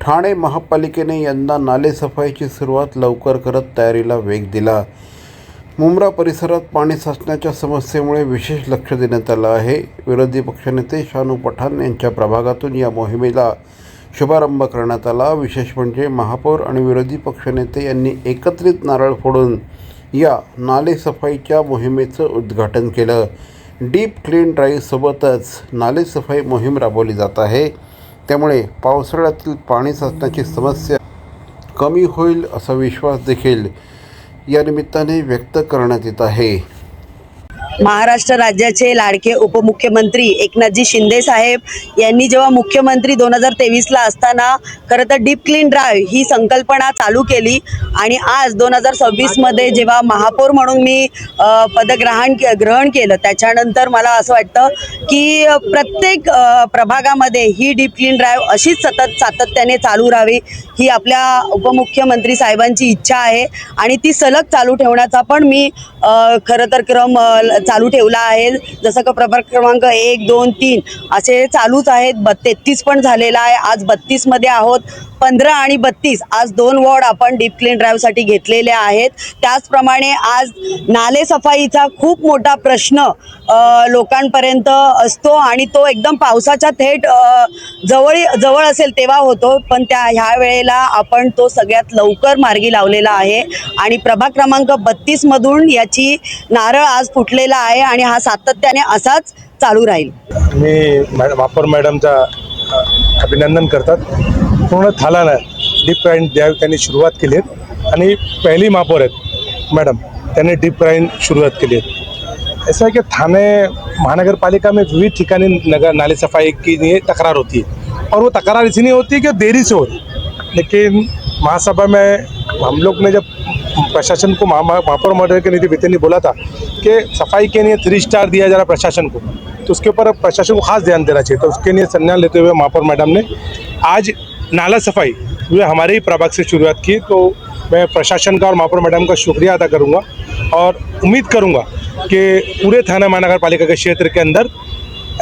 ठाणे महापालिकेने यंदा नालेसफाईची सुरुवात लवकर करत तयारीला वेग दिला. मुंब्रा परिसरात पाणी साचण्याच्या समस्येमुळे विशेष लक्ष देण्यात आलं आहे. विरोधी पक्षनेते शानू पठाण यांच्या प्रभागातून या मोहिमेला शुभारंभ करण्यात आला. विशेष म्हणजे महापौर आणि विरोधी पक्षनेते यांनी एकत्रित नारळ फोडून या नालेसफाईच्या मोहिमेचं उद्घाटन केलं. डीप क्लीन ड्राईव्हसोबतच नालेसफाई मोहीम राबवली जात आहे. त्यामुळे पावसाळ्यातील पाणी साचण्याची समस्या कमी होईल असा विश्वास देखील या निमित्ताने व्यक्त करण्यात येत आहे. महाराष्ट्र राज्याचे लाडके उपमुख्यमंत्री एकनाथजी शिंदे साहेब यांनी जेव्हा मुख्यमंत्री 2023ला असताना खरं तर डीप क्लीन ड्राईव्ह ही संकल्पना चालू केली आणि आज 2026मध्ये जेव्हा महापौर म्हणून मी पदग्रहण केलं त्याच्यानंतर मला असं वाटतं की प्रत्येक प्रभागामध्ये ही डीप क्लीन ड्राईव्ह अशीच सातत्याने चालू राहावी ही आपल्या उपमुख्यमंत्री साहेबांची इच्छा आहे आणि ती सलग चालू ठेवण्याचा पण मी खरं तर क्रम चालू ठेवला आहे. जसं का प्रभाग क्रमांक 1, 2, 3 असे चालूच आहेत. 33 पण झालेला आहे. आज 32 मध्ये आहोत. 15 आणि 32 आज 2 वॉर्ड आपण डीप क्लीन ड्राईव्हसाठी घेतलेले आहेत. त्याचप्रमाणे आज नालेसफाईचा खूप मोठा प्रश्न लोकांपर्यंत असतो आणि तो एकदम पावसाच्या थेट जवळ असेल तेव्हा होतो, पण ह्या वेळेला आपण तो सगळ्यात लवकर मार्गी लावलेला आहे आणि प्रभाग क्रमांक 32 मधून याची नारळ आज फुटलेला आहे आणि हा सातत्याने असाच चालू राहील. मी महापौर मॅडमचा अभिनंदन करतात. पूर्ण थालाला डीप क्लीन ड्राईव्ह त्यांनी सुरुवात केली आहे आणि पहिली महापौर आहेत मॅडम, त्यांनी डीप क्लीन सुरुवात केली आहे. ऐसा है कि थाने महानगर पालिका में विविध ठिकाने नाले सफाई की लिए तकरार होती है और वो तकरार इसलिए होती है कि देरी से हो रही है. लेकिन महासभा में हम लोग ने जब प्रशासन को महापौर महोदय के निधि ने बोला था कि सफाई के लिए 3 स्टार दिया जा रहा प्रशासन को, तो उसके ऊपर प्रशासन को खास ध्यान देना चाहिए. तो उसके लिए संज्ञान लेते हुए महापौर मैडम ने आज नाला सफाई जो हमारे ही प्रभाग से शुरुआत की. तो मैं प्रशासन का और महापौर मैडम का शुक्रिया अदा करूंगा और उम्मीद करूंगा कि पूरे थाना महानगर पालिका के क्षेत्र के अंदर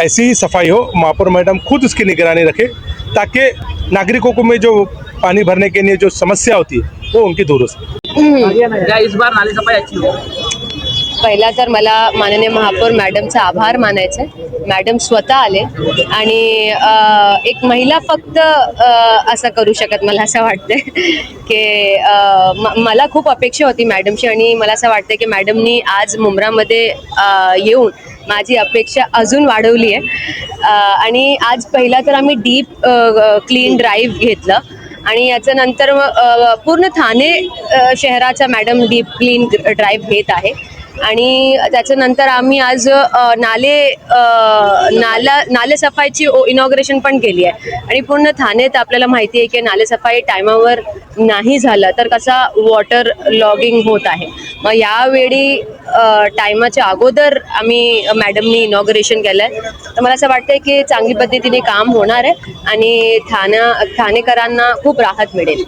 ऐसी ही सफाई हो. महापौर मैडम खुद उसकी निगरानी रखे ताकि नागरिकों को में जो पानी भरने के लिए जो समस्या होती है वो उनकी दूर हो सके. इस बार नाली सफाई अच्छी हो. पहिला तर मला माननीय महापौर मॅडमचा आभार मानायचे. मॅडम स्वतः आले आणि एक महिला फक्त असं करू शकत, मला असं वाटते की मला खूप अपेक्षा होती मॅडमची आणि मला असं वाटतं की मॅडमनी आज मुंब्रामध्ये येऊन माझी अपेक्षा अजून वाढवली आहे. आणि आज पहिला तर आम्ही डीप क्लीन ड्राईव्ह घेतलं आणि याच्यानंतर पूर्ण ठाणे शहराचा मॅडम डीप क्लीन ड्राईव्ह घेत आहे आणि त्याच्यानंतर आम्ही आज नालेसफाईची इनॉग्रेशन पण केली आहे. आणि पूर्ण ठाण्यात आपल्याला माहिती आहे की नालेसफाई टायमावर नाही झालं तर कसा वॉटर लॉगिंग होत आहे. मग यावेळी टायमाच्या अगोदर आम्ही मॅडमनी इनॉग्रेशन केलं आहे. तर मला असं वाटतं की चांगली पद्धतीने काम होणार आहे आणि ठाणेकरांना खूप राहत मिळेल.